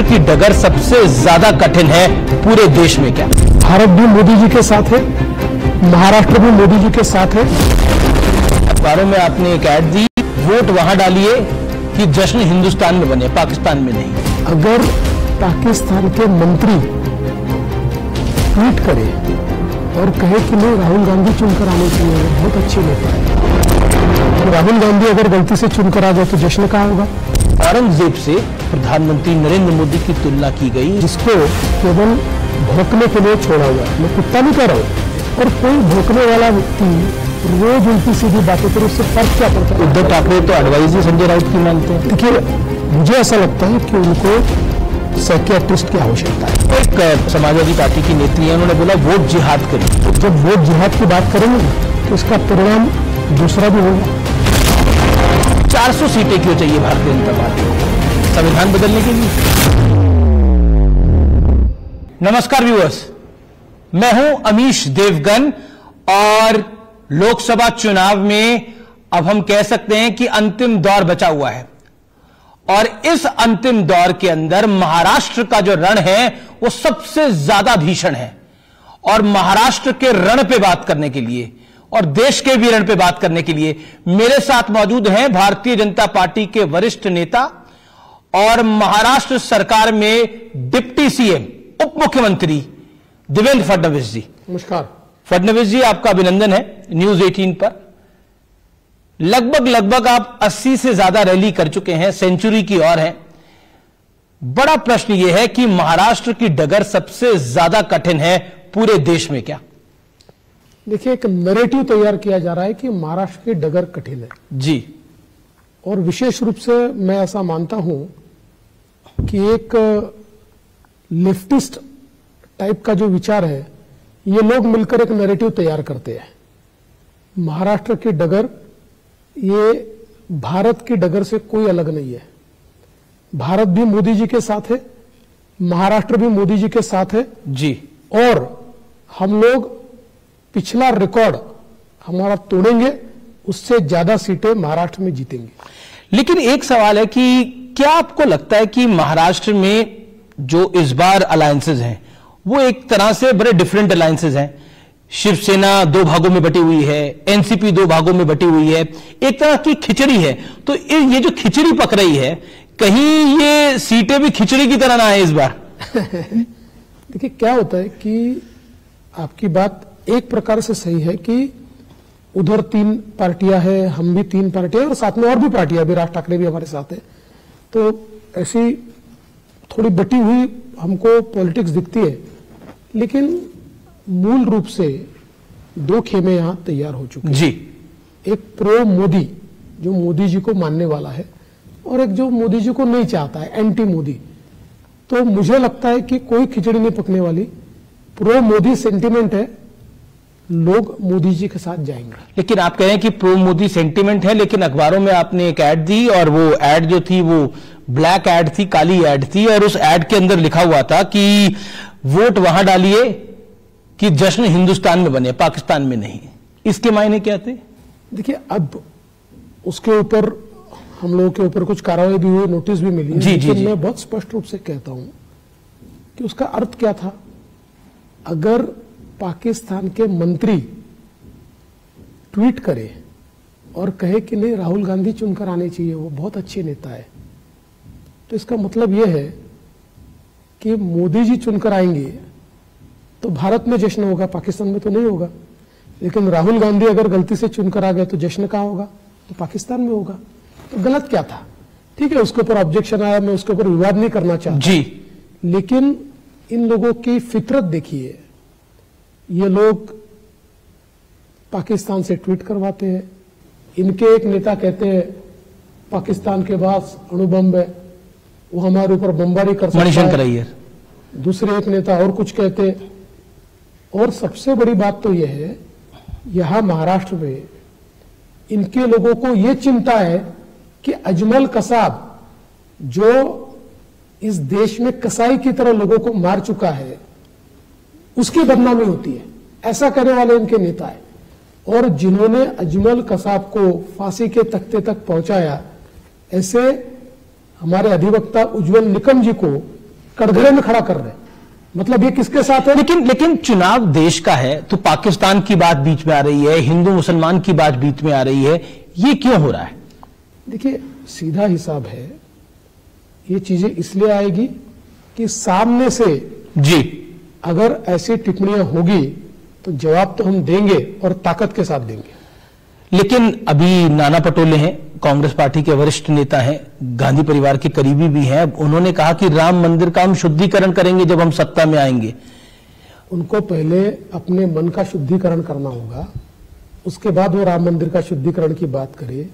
महाराष्ट्र की डगर सबसे ज्यादा कठिन है पूरे देश में क्या? भारत भी मोदी जी के साथ है, महाराष्ट्र भी मोदी जी के साथ है। अखबारों में आपने एक ऐड दी, वोट वहां डालिए कि जश्न हिंदुस्तान में बने, पाकिस्तान में नहीं। अगर पाकिस्तान के मंत्री ट्वीट करे और कहे कि नहीं राहुल गांधी चुनकर आने चाहिए, बहुत अच्छी नेता है। राहुल गांधी अगर गलती से चुनकर आ जाए तो जश्न कहाँ होगा? औरंगजेब से प्रधानमंत्री नरेंद्र मोदी की तुलना की गई, जिसको केवल भौंकने के लिए छोड़ा हुआ है। मैं कुत्ता नहीं कह रहा हूं, और कोई भौंकने वाला व्यक्ति रोज उल्टी सीधी बातें करे, उससे फर्क क्या पड़ता है? उद्धव ठाकरे तो एडवाइजर संजय राउत की मानते हैं। देखिए, मुझे ऐसा लगता है कि उनको साइकियाट्रिस्ट की आवश्यकता है। एक समाजवादी पार्टी की नेत्री है, उन्होंने बोला वोट जिहाद करें। जब वोट जिहाद की बात करेंगे तो इसका परिणाम दूसरा भी होगा। 400 सीटें क्यों चाहिए भारतीय जनता पार्टी को संविधान बदलने के लिए? नमस्कार व्यूअर्स, मैं हूं अमीश देवगन और लोकसभा चुनाव में अब हम कह सकते हैं कि अंतिम दौर बचा हुआ है और इस अंतिम दौर के अंदर महाराष्ट्र का जो रण है वो सबसे ज्यादा भीषण है। और महाराष्ट्र के रण पे बात करने के लिए और देश के भी रण पे बात करने के लिए मेरे साथ मौजूद हैं भारतीय जनता पार्टी के वरिष्ठ नेता और महाराष्ट्र सरकार में डिप्टी सीएम उप मुख्यमंत्री देवेंद्र फडणवीस जी। नमस्कार फडणवीस जी, आपका अभिनंदन है न्यूज 18 पर। लगभग आप 80 से ज्यादा रैली कर चुके हैं, सेंचुरी की ओर है। बड़ा प्रश्न यह है कि महाराष्ट्र की डगर सबसे ज्यादा कठिन है पूरे देश में क्या? देखिए, एक नैरेटिव तैयार किया जा रहा है कि महाराष्ट्र की डगर कठिन है जी, और विशेष रूप से मैं ऐसा मानता हूं कि एक लेफ्टिस्ट टाइप का जो विचार है, ये लोग मिलकर एक नैरेटिव तैयार करते हैं। महाराष्ट्र की डगर ये भारत की डगर से कोई अलग नहीं है। भारत भी मोदी जी के साथ है, महाराष्ट्र भी मोदी जी के साथ है जी, और हम लोग पिछला रिकॉर्ड हमारा तोड़ेंगे, उससे ज्यादा सीटें महाराष्ट्र में जीतेंगे। लेकिन एक सवाल है कि क्या आपको लगता है कि महाराष्ट्र में जो इस बार अलायंसेज हैं वो एक तरह से बड़े डिफरेंट अलायंसेज हैं? शिवसेना 2 भागों में बटी हुई है, एनसीपी 2 भागों में बटी हुई है, एक तरह की खिचड़ी है। तो ये जो खिचड़ी पक रही है, कहीं ये सीटें भी खिचड़ी की तरह ना है इस बार? देखिए, क्या होता है कि आपकी बात एक प्रकार से सही है कि उधर 3 पार्टियां हैं, हम भी 3 पार्टियां और साथ में और भी पार्टियां, अभी राज ठाकरे भी हमारे साथ है। तो ऐसी थोड़ी बटी हुई हमको पॉलिटिक्स दिखती है, लेकिन मूल रूप से 2 खेमे यहां तैयार हो चुके हैं जी। एक प्रो मोदी जो मोदी जी को मानने वाला है, और एक जो मोदी जी को नहीं चाहता है, एंटी मोदी। तो मुझे लगता है कि कोई खिचड़ी नहीं पकने वाली। प्रो मोदी सेंटिमेंट है, लोग मोदी जी के साथ जाएंगे। लेकिन आप कह रहे हैं कि प्रो मोदी सेंटिमेंट है, लेकिन अखबारों में आपने एक ऐड दी और वो ऐड जो थी वो ब्लैक ऐड थी, काली ऐड थी, और उस ऐड के अंदर लिखा हुआ था कि वोट वहां डालिए कि जश्न हिंदुस्तान में बने, पाकिस्तान में नहीं। इसके मायने क्या थे? देखिए, अब उसके ऊपर हम लोगों के ऊपर कुछ कार्रवाई भी हुई, नोटिस भी मिली, लेकिन मैं बहुत स्पष्ट रूप से कहता हूं कि उसका अर्थ क्या था। अगर पाकिस्तान के मंत्री ट्वीट करे और कहे कि नहीं राहुल गांधी चुनकर आने चाहिए, वो बहुत अच्छे नेता है, तो इसका मतलब यह है कि मोदी जी चुनकर आएंगे तो भारत में जश्न होगा, पाकिस्तान में तो नहीं होगा। लेकिन राहुल गांधी अगर गलती से चुनकर आ गए तो जश्न कहां होगा? तो पाकिस्तान में होगा। तो गलत क्या था? ठीक है, उसके ऊपर ऑब्जेक्शन आया, मैं उसके ऊपर विवाद नहीं करना चाहता जी, लेकिन इन लोगों की फितरत देखिए। ये लोग पाकिस्तान से ट्वीट करवाते हैं। इनके एक नेता कहते हैं पाकिस्तान के पास अणु बम है, वो हमारे ऊपर बमबारी कर सकता है। दूसरे एक नेता और कुछ कहते हैं। और सबसे बड़ी बात तो यह है, यहां महाराष्ट्र में इनके लोगों को यह चिंता है कि अजमल कसाब जो इस देश में कसाई की तरह लोगों को मार चुका है, उसकी बदनामी होती है। ऐसा करने वाले इनके नेता है। और जिन्होंने अजमल कसाब को फांसी के तख्ते तक पहुंचाया, ऐसे हमारे अधिवक्ता उज्जवल निकम जी को कटघरे में खड़ा कर रहे हैं। मतलब ये किसके साथ है? लेकिन चुनाव देश का है तो पाकिस्तान की बात बीच में आ रही है, हिंदू मुसलमान की बात बीच में आ रही है, ये क्यों हो रहा है? देखिए, सीधा हिसाब है, ये चीजें इसलिए आएगी कि सामने से जी अगर ऐसी टिप्पणियां होगी तो जवाब तो हम देंगे और ताकत के साथ देंगे। लेकिन अभी नाना पटोले हैं, कांग्रेस पार्टी के वरिष्ठ नेता हैं, गांधी परिवार के करीबी भी हैं, उन्होंने कहा कि राम मंदिर का हम शुद्धिकरण करेंगे जब हम सत्ता में आएंगे। उनको पहले अपने मन का शुद्धिकरण करना होगा, उसके बाद वो राम मंदिर का शुद्धिकरण की बात करे,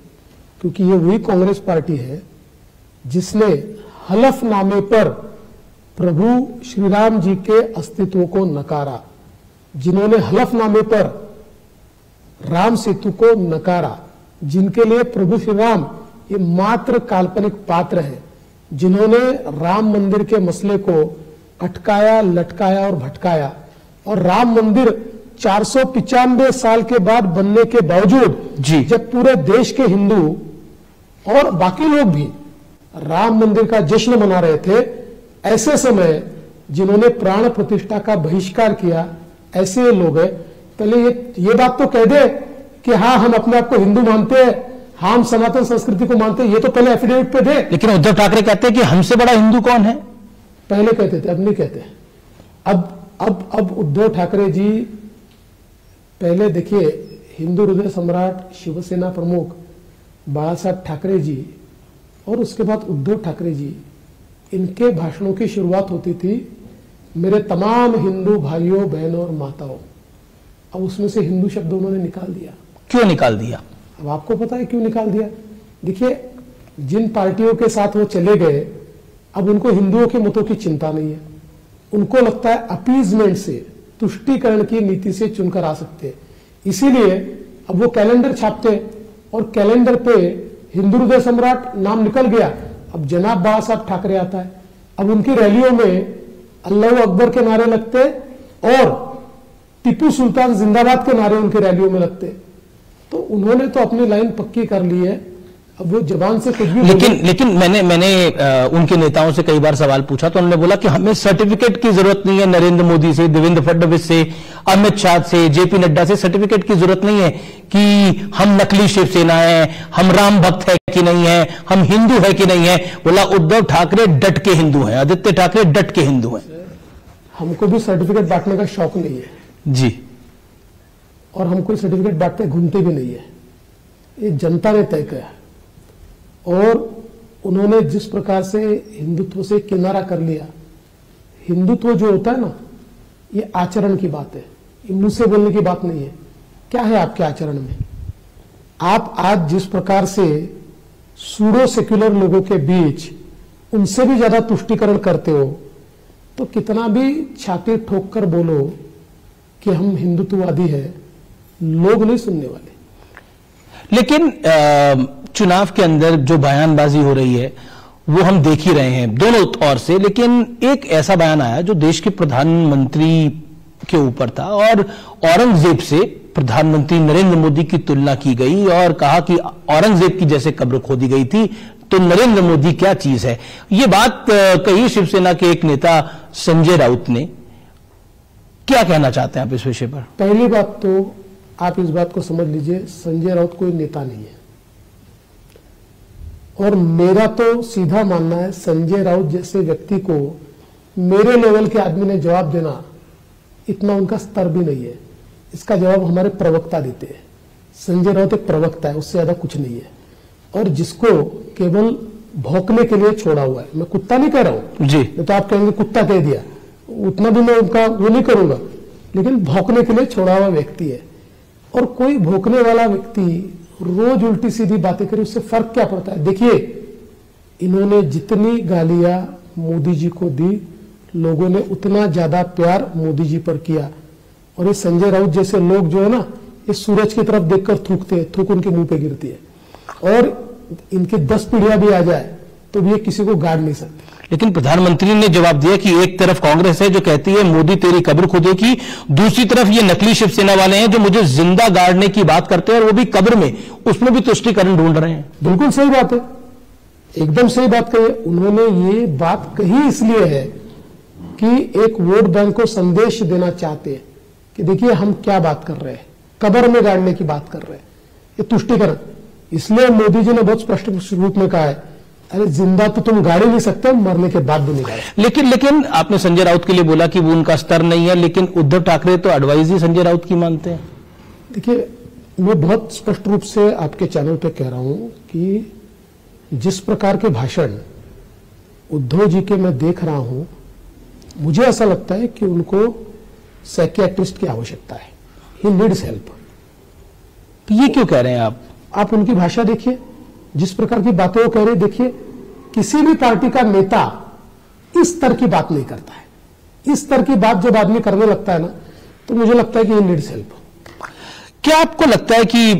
क्योंकि ये वही कांग्रेस पार्टी है जिसने हलफनामे पर प्रभु श्री राम जी के अस्तित्व को नकारा, जिन्होंने हलफनामे पर राम सेतु को नकारा, जिनके लिए प्रभु श्री राम ये मात्र काल्पनिक पात्र हैं, जिन्होंने राम मंदिर के मसले को अटकाया, लटकाया और भटकाया, और राम मंदिर 495 साल के बाद बनने के बावजूद जी जब पूरे देश के हिंदू और बाकी लोग भी राम मंदिर का जश्न मना रहे थे, ऐसे समय जिन्होंने प्राण प्रतिष्ठा का बहिष्कार किया, ऐसे लोग हैं। पहले ये बात तो कह दे कि हाँ हम अपने आप को हिंदू मानते हैं, हम सनातन संस्कृति को मानते हैं, ये तो पहले एफिडेविट पे दे। लेकिन उद्धव ठाकरे कहते हैं कि हमसे बड़ा हिंदू कौन है? पहले कहते थे, अब नहीं कहते। अब उद्धव ठाकरे जी, पहले देखिए, हिंदू हृदय सम्राट शिवसेना प्रमुख बाला साहब ठाकरे जी और उसके बाद उद्धव ठाकरे जी, इनके भाषणों की शुरुआत होती थी मेरे तमाम हिंदू भाइयों बहनों और माताओं। अब उसमें से हिंदू शब्द उन्होंने निकाल दिया। क्यों निकाल दिया? अब आपको पता है क्यों निकाल दिया? देखिए, जिन पार्टियों के साथ वो चले गए, अब उनको हिंदुओं के मतों की चिंता नहीं है। उनको लगता है अपीजमेंट से, तुष्टीकरण की नीति से चुनकर आ सकते हैं, इसीलिए अब वो कैलेंडर छापते और कैलेंडर पे हिंदू हृदय सम्राट नाम निकल गया, अब जनाब बाला साहब ठाकरे आता है। अब उनकी रैलियों में अल्लाह अकबर के नारे लगते और टीपू सुल्तान जिंदाबाद के नारे उनकी रैलियों में लगते। तो उन्होंने तो अपनी लाइन पक्की कर ली है, अब वो जबान से कुछ भी। लेकिन मैंने उनके नेताओं से कई बार सवाल पूछा तो उन्होंने बोला कि हमें सर्टिफिकेट की जरूरत नहीं है, नरेंद्र मोदी से, देवेंद्र फडणवीस से, अमित शाह से, जेपी नड्डा से सर्टिफिकेट की जरूरत नहीं है कि हम नकली शिवसेना है, हम राम भक्त है कि नहीं है, हम हिंदू है कि नहीं है। बोला उद्धव ठाकरे डट के हिंदू हैं, आदित्य ठाकरे डट के हिंदू हैं। हमको भी सर्टिफिकेट बांटने का शौक नहीं है जी, और हम कोई सर्टिफिकेट बांटते घूमते भी नहीं है, ये जनता ने तय किया। और उन्होंने जिस प्रकार से हिंदुत्व से किनारा कर लिया, हिंदुत्व जो होता है ना, ये आचरण की बात है, ये मुंह से बोलने की बात नहीं है। क्या है आपके आचरण में? आप आज जिस प्रकार से सूडो सेक्युलर लोगों के बीच उनसे भी ज्यादा तुष्टीकरण करते हो, तो कितना भी छाती ठोक कर बोलो कि हम हिंदुत्ववादी है, लोग नहीं सुनने वाले। लेकिन चुनाव के अंदर जो बयानबाजी हो रही है वो हम देख ही रहे हैं दोनों ओर से। लेकिन एक ऐसा बयान आया जो देश के प्रधानमंत्री के ऊपर था और औरंगजेब से प्रधानमंत्री नरेंद्र मोदी की तुलना की गई और कहा कि औरंगजेब की जैसे कब्र खोदी गई थी तो नरेंद्र मोदी क्या चीज है। ये बात कही शिवसेना के एक नेता संजय राउत ने। क्या कहना चाहते हैं आप इस विषय पर? पहली बात तो आप इस बात को समझ लीजिए, संजय राउत कोई नेता नहीं है, और मेरा तो सीधा मानना है संजय राउत जैसे व्यक्ति को मेरे लेवल के आदमी ने जवाब देना, इतना उनका स्तर भी नहीं है। इसका जवाब हमारे प्रवक्ता देते हैं। संजय राउत एक प्रवक्ता है, उससे ज्यादा कुछ नहीं है, और जिसको केवल भौंकने के लिए छोड़ा हुआ है। मैं कुत्ता नहीं कह रहा हूं जी, तो आप कहेंगे कुत्ता कह दिया, उतना भी मैं उनका वो नहीं करूंगा, लेकिन भौंकने के लिए छोड़ा हुआ व्यक्ति है। और कोई भौंकने वाला व्यक्ति रोज उल्टी सीधी बातें करे, उससे फर्क क्या पड़ता है? देखिए, इन्होंने जितनी गालियां मोदी जी को दी, लोगों ने उतना ज्यादा प्यार मोदी जी पर किया। और ये संजय राउत जैसे लोग जो है ना, ये सूरज की तरफ देखकर थूकते हैं, थूक उनके मुंह पे गिरती है, और इनकी 10 पीढ़ियां भी आ जाए तो भी ये किसी को गाड़ नहीं सकते। लेकिन प्रधानमंत्री ने जवाब दिया कि एक तरफ कांग्रेस है जो कहती है मोदी तेरी कब्र खोदेगी, दूसरी तरफ ये नकली शिवसेना वाले हैं जो मुझे जिंदा गाड़ने की बात करते हैं और वो भी कब्र में, उसमें भी तुष्टीकरण ढूंढ रहे हैं। बिल्कुल सही बात है, एकदम सही बात कही। उन्होंने ये बात कही इसलिए है कि एक वोट बैंक को संदेश देना चाहते हैं कि देखिए हम क्या बात कर रहे हैं, कब्र में गाड़ने की बात कर रहे हैं, ये तुष्टिकरण। इसलिए मोदी जी ने बहुत स्पष्ट रूप में कहा है, अरे जिंदा तो तुम गाड़ी नहीं सकते, मरने के बाद भी नहीं गाड़ी। लेकिन आपने संजय राउत के लिए बोला कि वो उनका स्तर नहीं है, लेकिन उद्धव ठाकरे तो एडवाइस ही संजय राउत की मानते हैं। देखिए, मैं बहुत स्पष्ट रूप से आपके चैनल पे कह रहा हूं कि जिस प्रकार के भाषण उद्धव जी के मैं देख रहा हूं, मुझे ऐसा लगता है कि उनको साइकियाट्रिस्ट की आवश्यकता है। He needs help. तो ये क्यों कह रहे हैं आप उनकी भाषा देखिए, जिस प्रकार की बातें वो कह रहे हैं, देखिए किसी भी पार्टी का नेता इस स्तर की बात नहीं करता है। इस स्तर की बात जब आदमी करने लगता है ना, तो मुझे लगता है कि ही नीड्स हेल्प। क्या आपको लगता है कि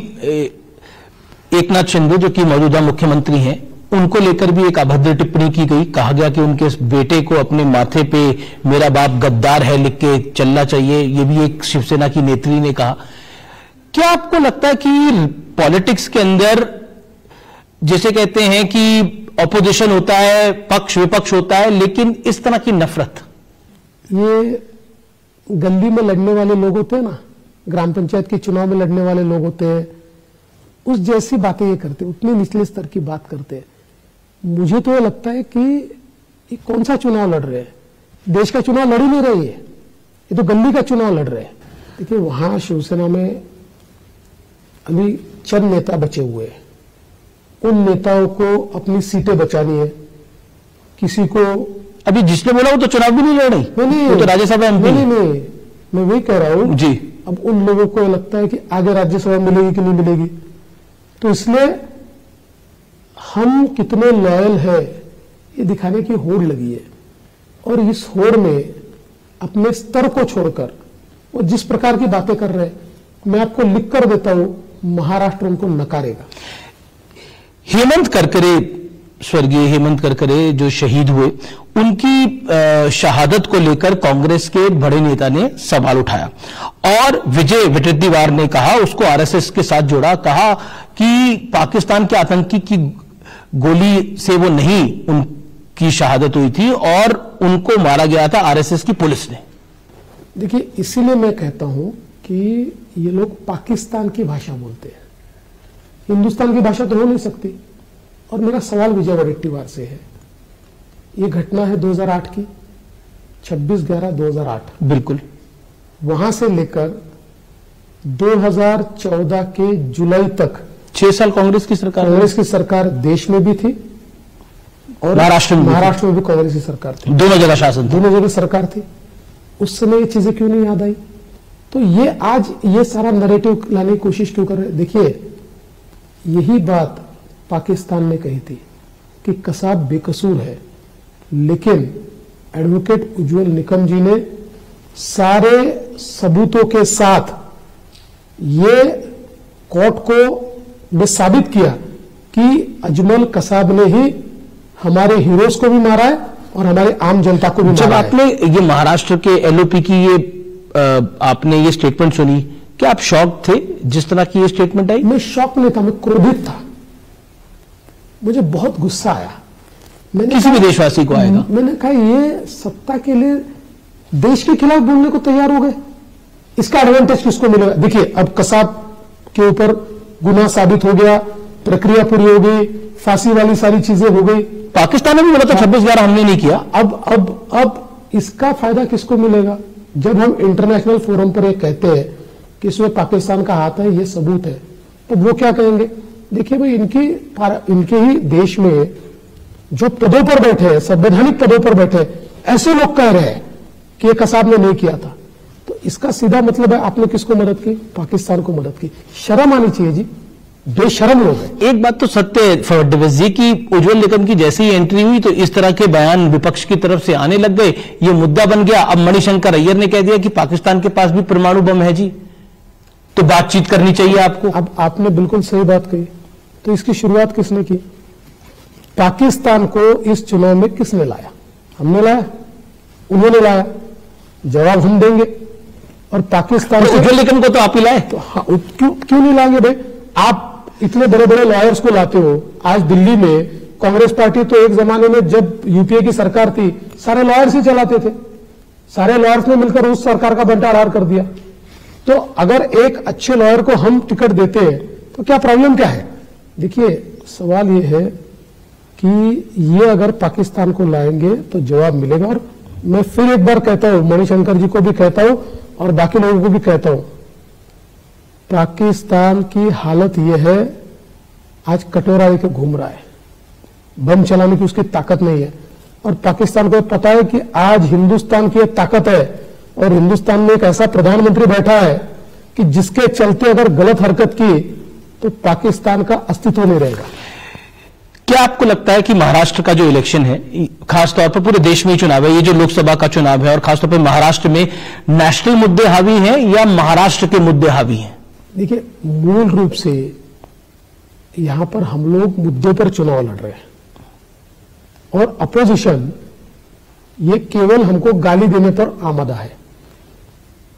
एकनाथ शिंदे जो कि मौजूदा मुख्यमंत्री हैं, उनको लेकर भी एक अभद्र टिप्पणी की गई, कहा गया कि उनके बेटे को अपने माथे पे मेरा बाप गद्दार है लिख के चलना चाहिए, ये भी एक शिवसेना की नेत्री ने कहा। क्या आपको लगता है कि पॉलिटिक्स के अंदर जैसे कहते हैं कि ऑपोजिशन होता है, पक्ष विपक्ष होता है, लेकिन इस तरह की नफरत, ये गली में लड़ने वाले लोग होते हैं ना, ग्राम पंचायत के चुनाव में लड़ने वाले लोग होते हैं, उस जैसी बातें ये करते, उतने निचले स्तर की बात करते हैं। मुझे तो ये लगता है कि ये कौन सा चुनाव लड़ रहे हैं, देश का चुनाव लड़ ही नहीं रही है, ये तो गली का चुनाव लड़ रहे हैं। देखिए, वहां शिवसेना में अभी चंद नेता बचे हुए हैं, उन नेताओं को अपनी सीटें बचानी है। किसी को अभी जिसने बोला वो तो चुनाव भी नहीं लड़ रही, नहीं, वो तो राज्यसभा एमपी। नहीं, मैं वही कह रहा हूं जी। अब उन लोगों को लगता है कि आगे राज्यसभा मिलेगी कि नहीं मिलेगी, तो इसलिए हम कितने लॉयल है ये दिखाने की होड़ लगी है। और इस होड़ में अपने स्तर को छोड़कर वो जिस प्रकार की बातें कर रहे हैं, मैं आपको लिख कर देता हूं, महाराष्ट्र उनको नकारेगा। हेमंत करकरे, स्वर्गीय हेमंत करकरे जो शहीद हुए, उनकी शहादत को लेकर कांग्रेस के बड़े नेता ने सवाल उठाया और विजय वडेट्टीवार ने कहा, उसको आरएसएस के साथ जोड़ा, कहा कि पाकिस्तान के आतंकी की गोली से वो नहीं उनकी शहादत हुई थी और उनको मारा गया था आरएसएस की पुलिस ने। देखिए, इसीलिए मैं कहता हूं कि ये लोग पाकिस्तान की भाषा बोलते हैं, हिंदुस्तान की भाषा तो हो नहीं सकती। और मेरा सवाल विजय वडेट्टीवार से है, ये घटना है 2008 की, 26/11/2008। बिल्कुल। वहां से लेकर 2014 के जुलाई तक 6 साल कांग्रेस की सरकार देश में भी थी और महाराष्ट्र में भी कांग्रेस की सरकार थी। दोनों जगह शासन, दोनों जगह सरकार थी। उस समय ये चीजें क्यों नहीं याद आई? तो ये आज ये सारा नैरेटिव लाने की कोशिश क्यों कर रहे? देखिए, यही बात पाकिस्तान ने कही थी कि कसाब बेकसूर है, लेकिन एडवोकेट उज्जवल निकम जी ने सारे सबूतों के साथ ये कोर्ट को साबित किया कि अजमल कसाब ने ही हमारे हीरोज को भी मारा है और हमारे आम जनता को भी मारा है। जब आपने ये महाराष्ट्र के एलओपी की ये आपने ये स्टेटमेंट सुनी, क्या आप शॉक थे जिस तरह की ये स्टेटमेंट आई? मैं शॉक नहीं था, मैं क्रोधित था। मुझे बहुत गुस्सा आया। किसी भी देशवासी को आएगा। मैंने कहा, ये सत्ता के लिए देश के खिलाफ बोलने को तैयार हो गए, इसका एडवांटेज किसको मिलेगा? देखिए, अब कसाब के ऊपर गुनाह साबित हो गया, प्रक्रिया पूरी हो गई, फांसी वाली सारी चीजें हो गई। पाकिस्तान ने भी बोला था 26/11 हमने नहीं किया। अब इसका फायदा किसको मिलेगा? जब हम इंटरनेशनल फोरम पर ये कहते हैं कि इसमें पाकिस्तान का हाथ है, ये सबूत है, तो वो क्या कहेंगे? देखिए भाई, इनके ही देश में जो पदों पर बैठे हैं, संवैधानिक पदों पर बैठे, ऐसे लोग कह रहे हैं कि ये कसाब ने नहीं किया था, तो इसका सीधा मतलब है आपने किसको मदद की? पाकिस्तान को मदद की। शर्म आनी चाहिए जी, बेशरम लोग हैं। एक बात तो सत्य है फडणवीस जी की, उज्जवल निकम की जैसी ही एंट्री हुई तो इस तरह के बयान विपक्ष की तरफ से आने लग गए, ये मुद्दा बन गया। अब मणिशंकर अय्यर ने कह दिया कि पाकिस्तान के पास भी परमाणु बम है जी, तो बातचीत करनी चाहिए आपको। अब आपने बिल्कुल सही बात कही। तो इसकी शुरुआत किसने की? पाकिस्तान को इस चुनाव में किसने लाया? हमने लाया? उन्होंने लाया? जवाब हम देंगे। और पाकिस्तान तो उज्जवल निकम को तो आप ही लाए, तो हाँ, क्यों नहीं लाएंगे भाई? आप इतने बड़े बड़े लॉयर्स को लाते हो। आज दिल्ली में कांग्रेस पार्टी तो एक जमाने में जब यूपीए की सरकार थी, सारे लॉयर्स ही चलाते थे। सारे लॉयर्स ने मिलकर उस सरकार का बंटाढार कर दिया। तो अगर एक अच्छे लॉयर को हम टिकट देते हैं तो क्या प्रॉब्लम क्या है? देखिए, सवाल ये है कि ये अगर पाकिस्तान को लाएंगे तो जवाब मिलेगा। और मैं फिर एक बार कहता हूं, मणिशंकर जी को भी कहता हूं और बाकी लोगों को भी कहता हूं, पाकिस्तान की हालत यह है, आज कटोरा लेकर घूम रहा है, बम चलाने की उसकी ताकत नहीं है। और पाकिस्तान को पता है कि आज हिंदुस्तान की ताकत है और हिंदुस्तान में एक ऐसा प्रधानमंत्री बैठा है कि जिसके चलते अगर गलत हरकत की तो पाकिस्तान का अस्तित्व नहीं रहेगा। क्या आपको लगता है कि महाराष्ट्र का जो इलेक्शन है, खासतौर पर पूरे देश में ही चुनाव है, ये जो लोकसभा का चुनाव है, और खासतौर पर महाराष्ट्र में नेशनल मुद्दे हावी हैं या महाराष्ट्र के मुद्दे हावी हैं? देखिए, मूल रूप से यहां पर हम लोग मुद्दों पर चुनाव लड़ रहे हैं और अपोजिशन ये केवल हमको गाली देने पर आमादा है।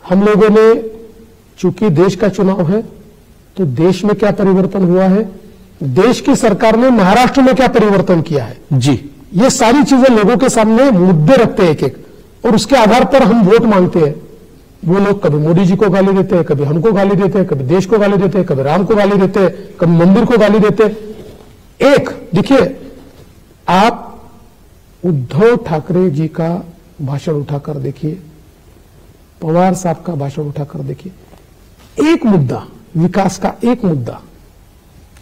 हम लोगों ने, चूंकि देश का चुनाव है तो देश में क्या परिवर्तन हुआ है, देश की सरकार ने महाराष्ट्र में क्या परिवर्तन किया है जी, ये सारी चीजें लोगों के सामने मुद्दे रखते हैं एक एक, और उसके आधार पर हम वोट मांगते हैं। वो लोग कभी मोदी जी को गाली देते हैं, कभी हमको गाली देते हैं, कभी देश को गाली देते हैं, कभी राम को गाली देते हैं, कभी मंदिर को गाली देते हैं। एक देखिए, आप उद्धव ठाकरे जी का भाषण उठाकर देखिए, पवार साहब का भाषण उठाकर देखिए, एक मुद्दा, विकास का एक मुद्दा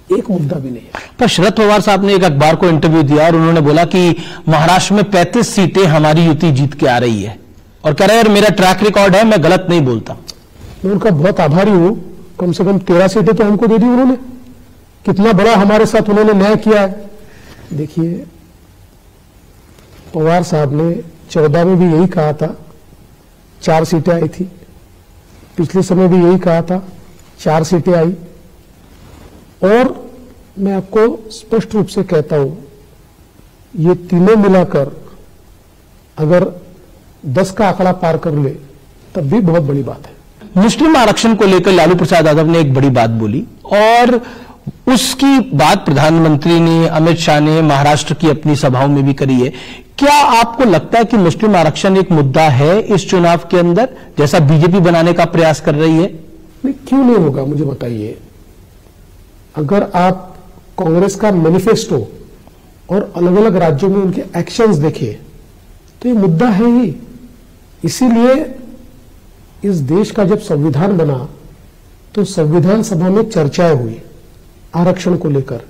भी नहीं है। पर शरद पवार साहब ने एक अखबार को इंटरव्यू दिया और उन्होंने बोला कि महाराष्ट्र में 35 सीटें हमारी युति जीत के आ रही है, और कह रहे हैं मेरा ट्रैक रिकॉर्ड है, मैं गलत नहीं बोलता। मैं उनका बहुत आभारी हूं, कम से कम 13 सीटें तो हमको दे दी उन्होंने। कितना बड़ा हमारे साथ उन्होंने न्याय किया है। देखिए, पवार साहब ने 14 में भी यही कहा था, 4 सीटें आई थी, पिछले समय भी यही कहा था, 4 सीटें आई। और मैं आपको स्पष्ट रूप से कहता हूं, ये तीनों मिलाकर अगर 10 का आंकड़ा पार कर ले तब भी बहुत बड़ी बात है। मुस्लिम आरक्षण को लेकर लालू प्रसाद यादव ने एक बड़ी बात बोली और उसकी बात प्रधानमंत्री ने, अमित शाह ने महाराष्ट्र की अपनी सभाओं में भी करी है। क्या आपको लगता है कि मुस्लिम आरक्षण एक मुद्दा है इस चुनाव के अंदर, जैसा बीजेपी बनाने का प्रयास कर रही है? नहीं, क्यों नहीं होगा, मुझे बताइए। अगर आप कांग्रेस का मैनिफेस्टो और अलग अलग राज्यों में उनके एक्शंस देखें तो ये मुद्दा है ही। इसीलिए इस देश का जब संविधान बना तो संविधान सभा में चर्चाएं हुई आरक्षण को लेकर,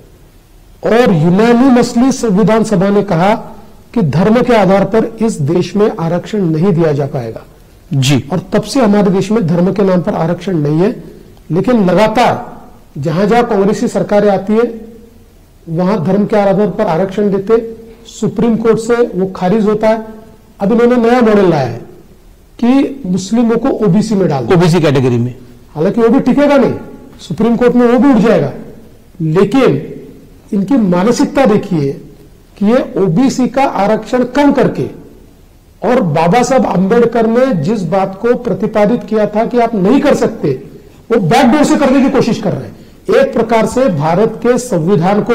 और यूनानिमसली संविधान सभा ने कहा कि धर्म के आधार पर इस देश में आरक्षण नहीं दिया जा पाएगा जी। और तब से हमारे देश में धर्म के नाम पर आरक्षण नहीं है। लेकिन लगातार जहां जहां कांग्रेसी सरकारें आती है वहां धर्म के आधार पर आरक्षण देते, सुप्रीम कोर्ट से वो खारिज होता है। अब इन्होंने नया मॉडल लाया है कि मुस्लिमों को ओबीसी में डाल दो, ओबीसी कैटेगरी में। हालांकि वो भी टिकेगा नहीं, सुप्रीम कोर्ट में वो भी उठ जाएगा। लेकिन इनकी मानसिकता देखिए कि ये ओबीसी का आरक्षण कम करके, और बाबा साहब आंबेडकर ने जिस बात को प्रतिपादित किया था कि आप नहीं कर सकते, वो बैकडोर से करने की कोशिश कर रहे हैं। एक प्रकार से भारत के संविधान को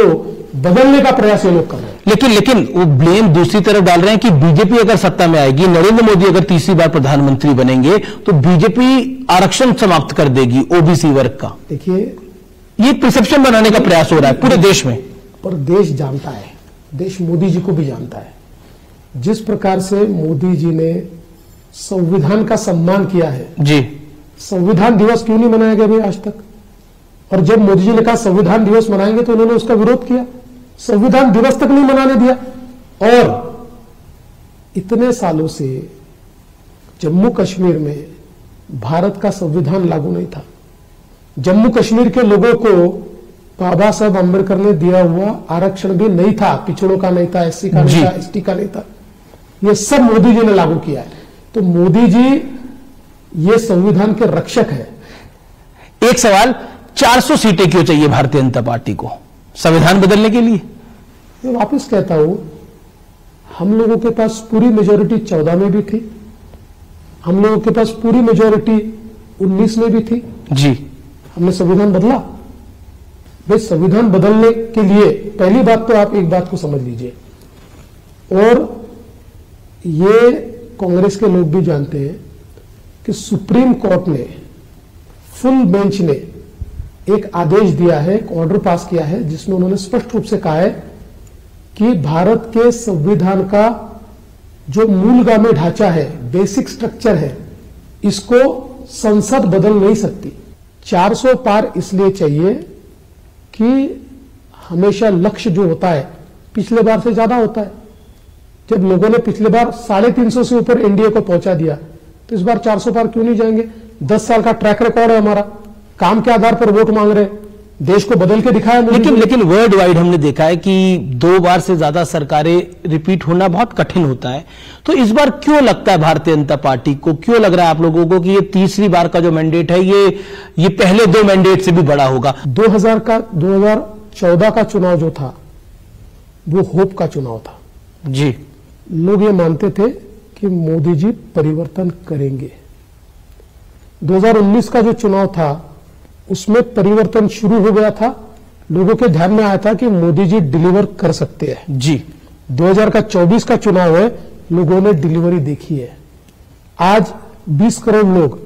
बदलने का प्रयास ये लोग कर रहे हैं। लेकिन वो ब्लेम दूसरी तरफ डाल रहे हैं कि बीजेपी अगर सत्ता में आएगी, नरेंद्र मोदी अगर तीसरी बार प्रधानमंत्री बनेंगे तो बीजेपी आरक्षण समाप्त कर देगी ओबीसी वर्ग का। देखिए, ये परसेप्शन बनाने का प्रयास हो रहा है पूरे देश में। पर देश जानता है, देश मोदी जी को भी जानता है, जिस प्रकार से मोदी जी ने संविधान का सम्मान किया है जी। संविधान दिवस क्यों नहीं मनाया गया भाई आज तक? और जब मोदी जी ने कहा संविधान दिवस मनाएंगे तो उन्होंने उसका विरोध किया, संविधान दिवस तक नहीं मनाने दिया। और इतने सालों से जम्मू कश्मीर में भारत का संविधान लागू नहीं था। जम्मू कश्मीर के लोगों को बाबा साहब आंबेडकर ने दिया हुआ आरक्षण भी नहीं था, पिछड़ों का नहीं था, एससी का नहीं था, एसटी का नहीं था। ये सब मोदी जी ने लागू किया है। तो मोदी जी ये संविधान के रक्षक है। एक सवाल, 400 सीटें क्यों चाहिए भारतीय जनता पार्टी को संविधान बदलने के लिए? मैं वापस कहता हूं, हम लोगों के पास पूरी मेजोरिटी 14 में भी थी, हम लोगों के पास पूरी मेजोरिटी 19 में भी थी जी। हमने संविधान बदला। भाई, संविधान बदलने के लिए पहली बात तो आप एक बात को समझ लीजिए, और ये कांग्रेस के लोग भी जानते हैं कि सुप्रीम कोर्ट ने, फुल बेंच ने एक आदेश दिया है, एक ऑर्डर पास किया है, जिसमें उन्होंने स्पष्ट रूप से कहा है कि भारत के संविधान का जो मूलगामी ढांचा है, बेसिक स्ट्रक्चर है, इसको संसद बदल नहीं सकती। 400 पार इसलिए चाहिए कि हमेशा लक्ष्य जो होता है पिछले बार से ज्यादा होता है। जब लोगों ने पिछले बार 350 से ऊपर एनडीए को पहुंचा दिया, तो इस बार 400 पार क्यों नहीं जाएंगे? 10 साल का ट्रैक रिकॉर्ड है हमारा, काम के आधार पर वोट मांग रहे, देश को बदल के दिखाया। लेकिन वर्ल्ड वाइड हमने देखा है कि 2 बार से ज्यादा सरकारें रिपीट होना बहुत कठिन होता है। तो इस बार क्यों लगता है भारतीय जनता पार्टी को, क्यों लग रहा है आप लोगों को कि ये तीसरी बार का जो मैंडेट है ये पहले 2 मैंडेट से भी बड़ा होगा? 2014 का चुनाव जो था वो होप का चुनाव था जी। लोग ये मानते थे कि मोदी जी परिवर्तन करेंगे। 2019 का जो चुनाव था उसमें परिवर्तन शुरू हो गया था, लोगों के ध्यान में आया था कि मोदी जी डिलीवर कर सकते हैं जी। 2024 का चुनाव है, लोगों ने डिलीवरी देखी है। आज 20 करोड़ लोग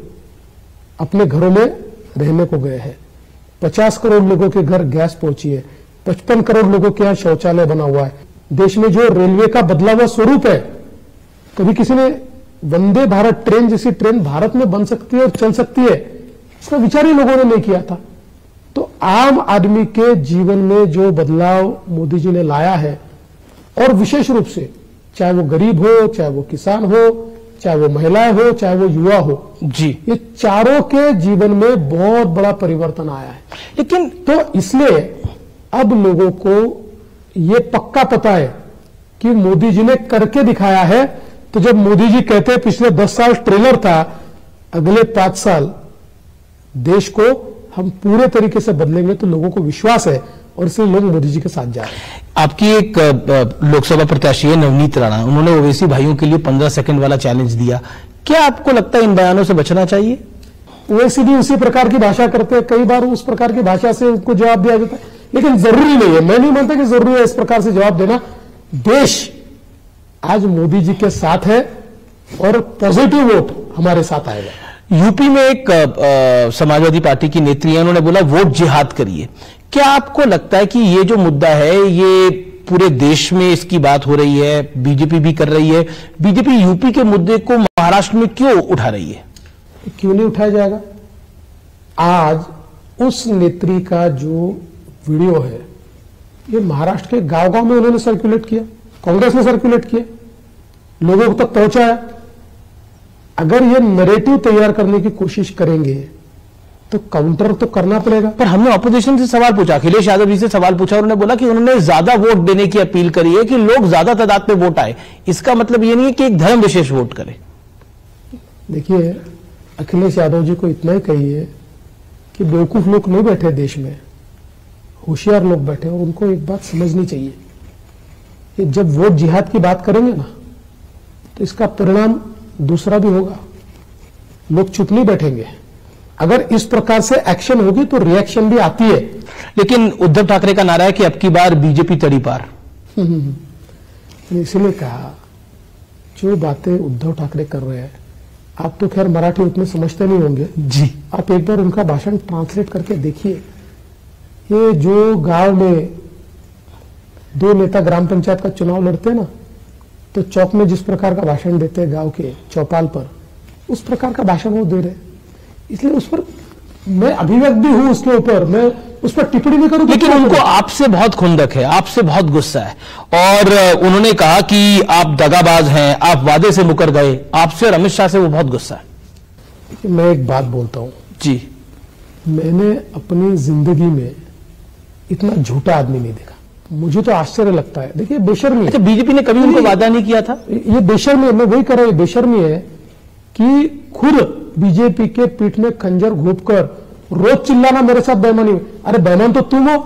अपने घरों में रहने को गए हैं, 50 करोड़ लोगों के घर गैस पहुंची है, 55 करोड़ लोगों के यहां शौचालय बना हुआ है। देश में जो रेलवे का बदला हुआ स्वरूप है, कभी किसी ने वंदे भारत ट्रेन जैसी ट्रेन भारत में बन सकती है और चल सकती है, इसका विचार ही लोगों ने नहीं किया था। तो आम आदमी के जीवन में जो बदलाव मोदी जी ने लाया है, और विशेष रूप से चाहे वो गरीब हो, चाहे वो किसान हो, चाहे वो महिलाएं हो, चाहे वो युवा हो जी, ये चारों के जीवन में बहुत बड़ा परिवर्तन आया है। लेकिन तो इसलिए अब लोगों को ये पक्का पता है कि मोदी जी ने करके दिखाया है। तो जब मोदी जी कहते हैं पिछले 10 साल ट्रेलर था, अगले 5 साल देश को हम पूरे तरीके से बदलेंगे, तो लोगों को विश्वास है और इसलिए लोग मोदी जी के साथ जा रहे हैं। आपकी एक लोकसभा प्रत्याशी है नवनीत राणा, उन्होंने ओवैसी भाइयों के लिए 15 सेकंड वाला चैलेंज दिया। क्या आपको लगता है इन बयानों से बचना चाहिए? ओवैसी भी उसी प्रकार की भाषा करते हैं, कई बार उस प्रकार की भाषा से उनको जवाब दिया जाता है, लेकिन जरूरी नहीं है। मैं नहीं मानता कि जरूरी है इस प्रकार से जवाब देना। देश आज मोदी जी के साथ है और पॉजिटिव वोट हमारे साथ आएगा। यूपी में एक समाजवादी पार्टी की नेत्री है, उन्होंने बोला वोट जिहाद करिए। क्या आपको लगता है कि ये जो मुद्दा है ये पूरे देश में इसकी बात हो रही है, बीजेपी भी कर रही है, बीजेपी यूपी के मुद्दे को महाराष्ट्र में क्यों उठा रही है? क्यों नहीं उठाया जाएगा? आज उस नेत्री का जो वीडियो है ये महाराष्ट्र के गांव-गांव में उन्होंने सर्कुलेट किया, कांग्रेस ने सर्कुलेट किया, लोगों तक पहुंचाया। अगर ये नैरेटिव तैयार करने की कोशिश करेंगे तो काउंटर तो करना पड़ेगा। पर हमने ऑपोजिशन से सवाल पूछा, अखिलेश यादव जी से सवाल पूछा, उन्होंने बोला कि उन्होंने ज्यादा वोट देने की अपील करी है कि लोग ज्यादा तादाद में वोट आए। इसका मतलब ये नहीं है कि एक धर्म विशेष वोट करे। देखिए, अखिलेश यादव जी को इतना ही कहिए कि बेवकूफ लोग नहीं बैठे देश में, होशियार लोग बैठे, और उनको एक बात समझनी चाहिए कि जब वोट जिहाद की बात करेंगे ना तो इसका परिणाम दूसरा भी होगा। लोग चुप नहीं बैठेंगे। अगर इस प्रकार से एक्शन होगी तो रिएक्शन भी आती है। लेकिन उद्धव ठाकरे का नारा है कि अब की बार बीजेपी तड़ी पार। इसलिए कहा, जो बातें उद्धव ठाकरे कर रहे हैं, आप तो खैर मराठी उतने समझते नहीं होंगे जी, आप एक बार उनका भाषण ट्रांसलेट करके देखिए। ये जो गांव में 2 नेता ग्राम पंचायत का चुनाव लड़ते हैं ना, तो चौक में जिस प्रकार का भाषण देते हैं गांव के चौपाल पर, उस प्रकार का भाषण वो दे रहे। इसलिए उस पर मैं अभिव्यक्त भी हूं, उसके ऊपर मैं उस पर टिप्पणी भी करूं। लेकिन उनको आपसे बहुत खुंदक है, आपसे बहुत गुस्सा है, और उन्होंने कहा कि आप दगाबाज हैं, आप वादे से मुकर गए। आपसे और अमित शाह से वो बहुत गुस्सा है। मैं एक बात बोलता हूं जी, मैंने अपनी जिंदगी में इतना झूठा आदमी नहीं देखा। मुझे तो आश्चर्य लगता है। देखिए, बेशर्मी। अच्छा, बीजेपी ने कभी उनको वादा नहीं किया था? ये बेशर्मी है, मैं वही कर रहा हूं। बेशर्मी है कि खुद बीजेपी के पीठ में खंजर घोंपकर रोज चिल्लाना मेरे साथ बेईमानी। अरे बेईमान तो तुम हो,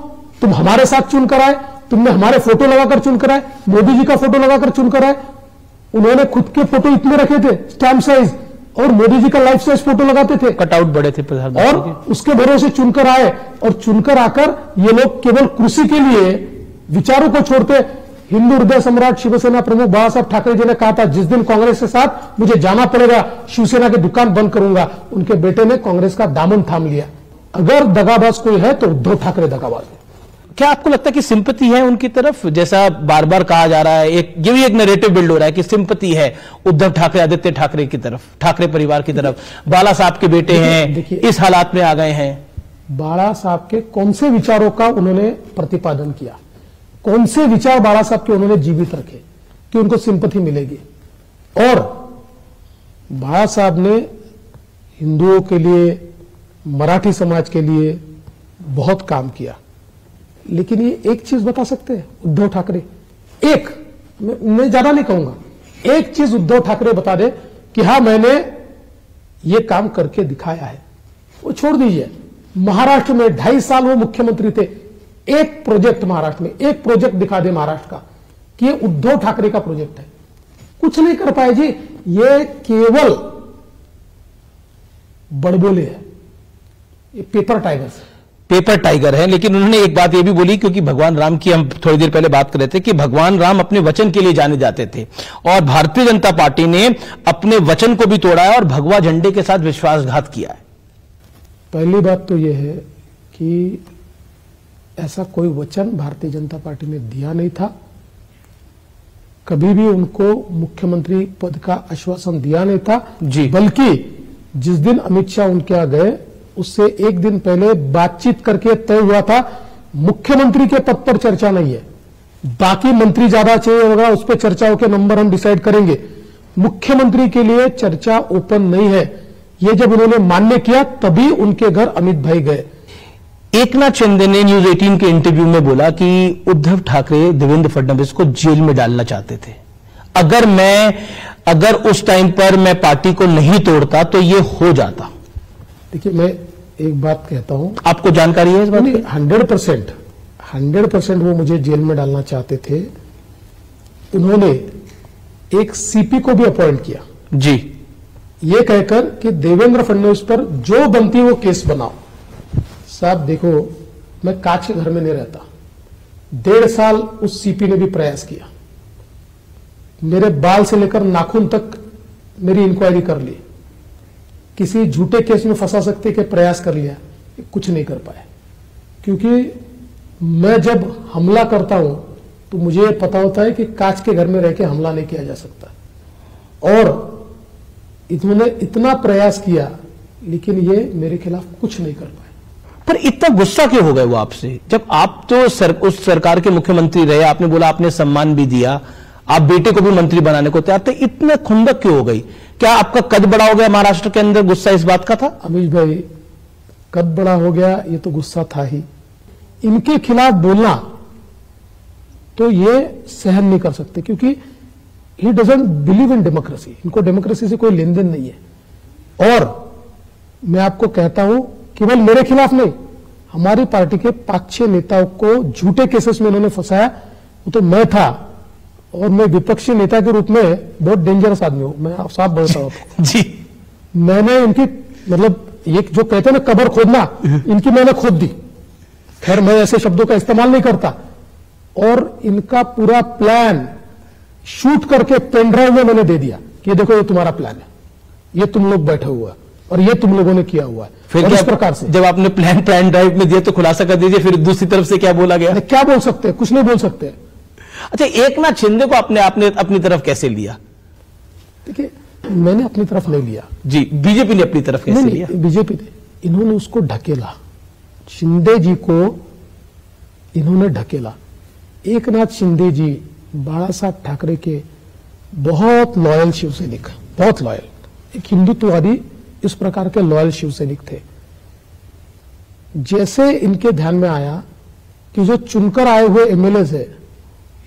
तुम हमारे साथ चुन कर आए, तुमने हमारे फोटो लगाकर चुन कर आए, मोदी जी का फोटो लगाकर चुन कर आए। उन्होंने खुद के फोटो इतने रखे थे स्टैम्प साइज, और मोदी जी का लाइफ साइज फोटो लगाते थे, कटआउट बड़े थे प्रधानमंत्री, और उसके भरोसे चुनकर आए। और चुनकर आकर ये लोग केवल कुर्सी के लिए विचारों को छोड़ते। हिंदू हृदय सम्राट शिवसेना प्रमुख बाला साहब ठाकरे जी ने कहा था, जिस दिन कांग्रेस के साथ मुझे जाना पड़ेगा शिवसेना की दुकान बंद करूंगा। उनके बेटे ने कांग्रेस का दामन थाम लिया। अगर दगाबाज कोई है तो उद्धव ठाकरे दगाबाज है। क्या आपको लगता है कि सिंपैथी है उनकी तरफ, जैसा बार बार कहा जा रहा है, ये भी एक नैरेटिव बिल्ड हो रहा है कि सिंपैथी है उद्धव ठाकरे, आदित्य ठाकरे की तरफ, ठाकरे परिवार की तरफ, बाला साहब के बेटे हैं, इस हालात में आ गए हैं। बाला साहब के कौन से विचारों का उन्होंने प्रतिपादन किया, कौन से विचार बाला साहब के उन्होंने जीवित रखे कि उनको सिंपैथी मिलेगी? और बाला साहब ने हिंदुओं के लिए, मराठी समाज के लिए बहुत काम किया। लेकिन ये एक चीज बता सकते हैं उद्धव ठाकरे, एक, मैं ज्यादा नहीं कहूंगा, एक चीज उद्धव ठाकरे बता दे कि हां मैंने ये काम करके दिखाया है। वो छोड़ दीजिए, महाराष्ट्र में 2.5 साल वो मुख्यमंत्री थे, एक प्रोजेक्ट महाराष्ट्र में, एक प्रोजेक्ट दिखा दे महाराष्ट्र का कि ये उद्धव ठाकरे का प्रोजेक्ट है। कुछ नहीं कर पाए जी, ये केवल बड़बोले है, ये पेपर टाइगर है। लेकिन उन्होंने एक बात ये भी बोली, क्योंकि भगवान राम की हम थोड़ी देर पहले बात कर रहे थे कि भगवान राम अपने वचन के लिए जाने जाते थे, और भारतीय जनता पार्टी ने अपने वचन को भी तोड़ा है और भगवा झंडे के साथ विश्वासघात किया है। पहली बात तो यह है कि ऐसा कोई वचन भारतीय जनता पार्टी ने दिया नहीं था, कभी भी उनको मुख्यमंत्री पद का आश्वासन दिया नहीं था जी। बल्कि जिस दिन अमित शाह उनके यहाँ गए उससे एक दिन पहले बातचीत करके तय हुआ था, मुख्यमंत्री के पद पर चर्चा नहीं है, बाकी मंत्री ज्यादा चाहिए होगा उस पर चर्चाओं के नंबर हम डिसाइड करेंगे, मुख्यमंत्री के लिए चर्चा ओपन नहीं है। ये जब उन्होंने मान्य किया तभी उनके घर अमित भाई गए। एकनाथ शिंदे ने न्यूज 18 के इंटरव्यू में बोला कि उद्धव ठाकरे देवेंद्र फडणवीस को जेल में डालना चाहते थे, अगर उस टाइम पर मैं पार्टी को नहीं तोड़ता तो ये हो जाता। देखिए, मैं एक बात कहता हूं, आपको जानकारी है इस बात की? 100% वो मुझे जेल में डालना चाहते थे। उन्होंने एक सीपी को भी अपॉइंट किया जी, ये कहकर कि देवेंद्र फडणवीस पर जो बनती वो केस बनाओ। साहब देखो, मैं कांच के घर में नहीं रहता, 1.5 साल उस सीपी ने भी प्रयास किया, मेरे बाल से लेकर नाखून तक मेरी इंक्वायरी कर ली, किसी झूठे केस में फंसा सकते के प्रयास कर लिया, कुछ नहीं कर पाए। क्योंकि मैं जब हमला करता हूं तो मुझे पता होता है कि कांच के घर में रह के हमला नहीं किया जा सकता, और इन्होंने इतना प्रयास किया लेकिन ये मेरे खिलाफ कुछ नहीं कर पाए। पर इतना गुस्सा क्यों हो गए वो आपसे, जब आप तो उस सरकार के मुख्यमंत्री रहे, आपने बोला आपने सम्मान भी दिया, आप बेटे को भी मंत्री बनाने को तैयार थे, इतने खुंदक क्यों हो गई? क्या आपका कद बड़ा हो गया महाराष्ट्र के अंदर, गुस्सा इस बात का था? अमीश भाई, कद बड़ा हो गया ये तो गुस्सा था ही, इनके खिलाफ बोलना तो ये सहन नहीं कर सकते, क्योंकि he doesn't believe in democracy, इनको डेमोक्रेसी से कोई लेन देन नहीं है। और मैं आपको कहता हूं, केवल मेरे खिलाफ नहीं, हमारी पार्टी के 5-6 नेताओं को झूठे केसेस में इन्होंने फंसाया, वो तो मैं था, और मैं विपक्षी नेता के रूप में बहुत डेंजरस आदमी हूं, मैं आप साफ बोलता हूं जी। मैंने इनकी, मतलब ये जो कहते हैं ना कब्र खोदना, इनकी मैंने खोद दी। खैर मैं ऐसे शब्दों का इस्तेमाल नहीं करता, और इनका पूरा प्लान शूट करके पेन ड्राइव में मैंने दे दिया कि देखो ये तुम्हारा प्लान है, ये तुम लोग बैठे हुआ है और ये तुम लोगों ने किया हुआ है। फिर इस प्रकार से जब आपने प्लान ड्राइव में दिया तो खुलासा कर दीजिए, फिर दूसरी तरफ से क्या बोला गया? क्या बोल सकते हैं, कुछ नहीं बोल सकते। अच्छा, एकनाथ शिंदे को आपने अपनी तरफ कैसे लिया? देखिए, मैंने अपनी तरफ नहीं लिया जी, बीजेपी ने अपनी तरफ कैसे लिया? बीजेपी ने, इन्होंने उसको ढकेला, शिंदे जी को इन्होंने ढकेला। एकनाथ शिंदे जी बाला साहब ठाकरे के बहुत लॉयल शिव सैनिक, बहुत लॉयल, एक हिंदुत्ववादी इस प्रकार के लॉयल शिव सैनिक थे। जैसे इनके ध्यान में आया कि जो चुनकर आए हुए एमएलए है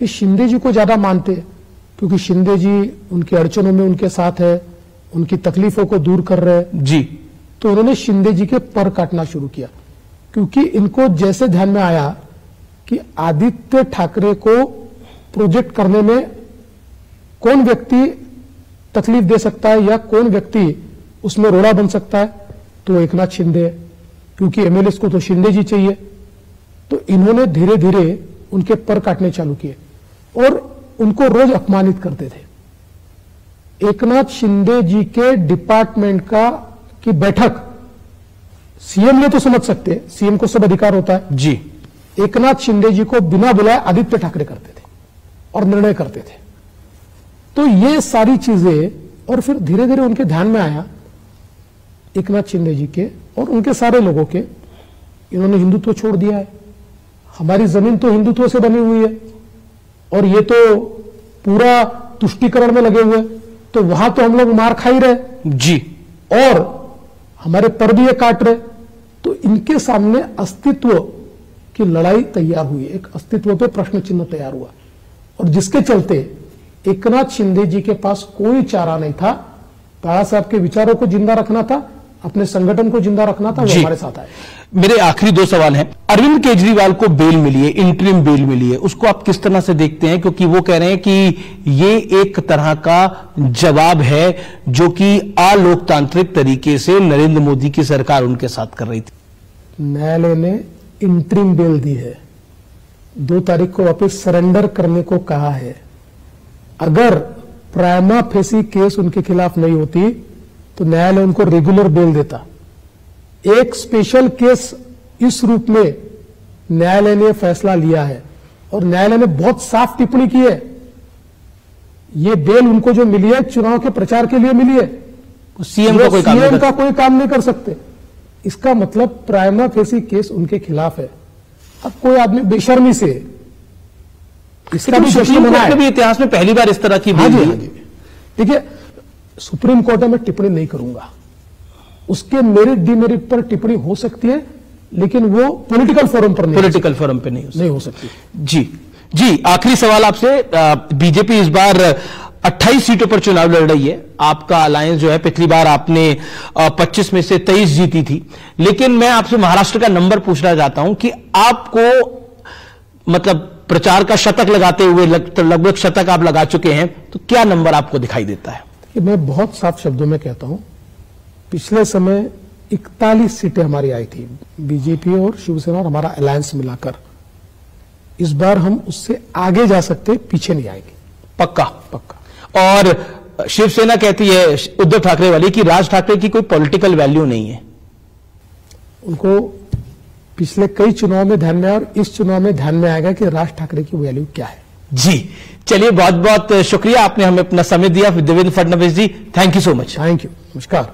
ये शिंदे जी को ज्यादा मानते, क्योंकि शिंदे जी उनकी अड़चनों में उनके साथ है, उनकी तकलीफों को दूर कर रहे हैं जी, तो उन्होंने शिंदे जी के पर काटना शुरू किया। क्योंकि इनको जैसे ध्यान में आया कि आदित्य ठाकरे को प्रोजेक्ट करने में कौन व्यक्ति तकलीफ दे सकता है या कौन व्यक्ति उसमें रोड़ा बन सकता है, तो एकनाथ शिंदे, क्योंकि एमएलए को तो शिंदे जी चाहिए, तो इन्होंने धीरे धीरे उनके पर काटने चालू किए। और उनको रोज अपमानित करते थे। एकनाथ शिंदे जी के डिपार्टमेंट की बैठक सीएम ने तो समझ सकते हैं, सीएम को सब अधिकार होता है जी। एकनाथ शिंदे जी को बिना बुलाए आदित्य ठाकरे करते थे और निर्णय करते थे। तो ये सारी चीजें, और फिर धीरे धीरे उनके ध्यान में आया एकनाथ शिंदे जी के और उनके सारे लोगों के, इन्होंने हिंदुत्व छोड़ दिया है, हमारी जमीन तो हिंदुत्व से बनी हुई है और ये तो पूरा तुष्टीकरण में लगे हुए, तो वहां तो हम लोग मार खा ही रहे जी, और हमारे पर भी ये काट रहे। तो इनके सामने अस्तित्व की लड़ाई तैयार हुई, एक अस्तित्व पे प्रश्न चिन्ह तैयार हुआ, और जिसके चलते एकनाथ शिंदे जी के पास कोई चारा नहीं था। बाबा साहब के विचारों को जिंदा रखना था, अपने संगठन को जिंदा रखना था, वो हमारे साथ आए। मेरे आखिरी 2 सवाल हैं। अरविंद केजरीवाल को बेल मिली है, इंटरिम बेल मिली है, उसको आप किस तरह से देखते हैं? क्योंकि वो कह रहे हैं कि ये एक तरह का जवाब है जो कि अलोकतांत्रिक तरीके से नरेंद्र मोदी की सरकार उनके साथ कर रही थी। न्यायालय ने इंटरिम बेल दी है, 2 तारीख को वापस सरेंडर करने को कहा है। अगर प्राइमा फेसी केस उनके खिलाफ नहीं होती तो न्यायालय उनको रेगुलर बेल देता। एक स्पेशल केस इस रूप में न्यायालय ने फैसला लिया है और न्यायालय ने बहुत साफ टिप्पणी की है। ये बेल उनको जो मिली है चुनाव के प्रचार के लिए मिली है, सीएम का कोई काम नहीं कर सकते। इसका मतलब प्राइमा फेसी केस उनके खिलाफ है। अब कोई आदमी बेशर्मी से इसका भी सुप्रीम कोर्ट ने भी इतिहास में पहली बार इस तरह की बेल दी। देखिए, सुप्रीम कोर्ट में मैं टिप्पणी नहीं करूंगा, उसके मेरिट डिमेरिट पर टिप्पणी हो सकती है, लेकिन वो पॉलिटिकल फोरम पर नहीं हो सकती। जी जी, आखिरी सवाल आपसे। बीजेपी इस बार 28 सीटों पर चुनाव लड़ रही है। आपका अलायंस जो है, पिछली बार आपने 25 में से 23 जीती थी, लेकिन मैं आपसे महाराष्ट्र का नंबर पूछना चाहता हूं कि आपको मतलब प्रचार का शतक लगाते हुए लगभग शतक आप लगा चुके हैं, तो क्या नंबर आपको दिखाई देता है? मैं बहुत साफ शब्दों में कहता हूं, पिछले समय 41 सीटें हमारी आई थी, बीजेपी और शिवसेना और हमारा अलायंस मिलाकर। इस बार हम उससे आगे जा सकते, पीछे नहीं आएंगे। पक्का? और शिवसेना कहती है, उद्धव ठाकरे वाली, कि राज ठाकरे की कोई पॉलिटिकल वैल्यू नहीं है। उनको पिछले कई चुनाव में ध्यान में आया और इस चुनाव में ध्यान में आएगा कि राज ठाकरे की वैल्यू क्या है। जी, चलिए, बहुत बहुत शुक्रिया, आपने हमें अपना समय दिया। Devendra Fadnavis ji, thank you so much. Thank you, नमस्कार।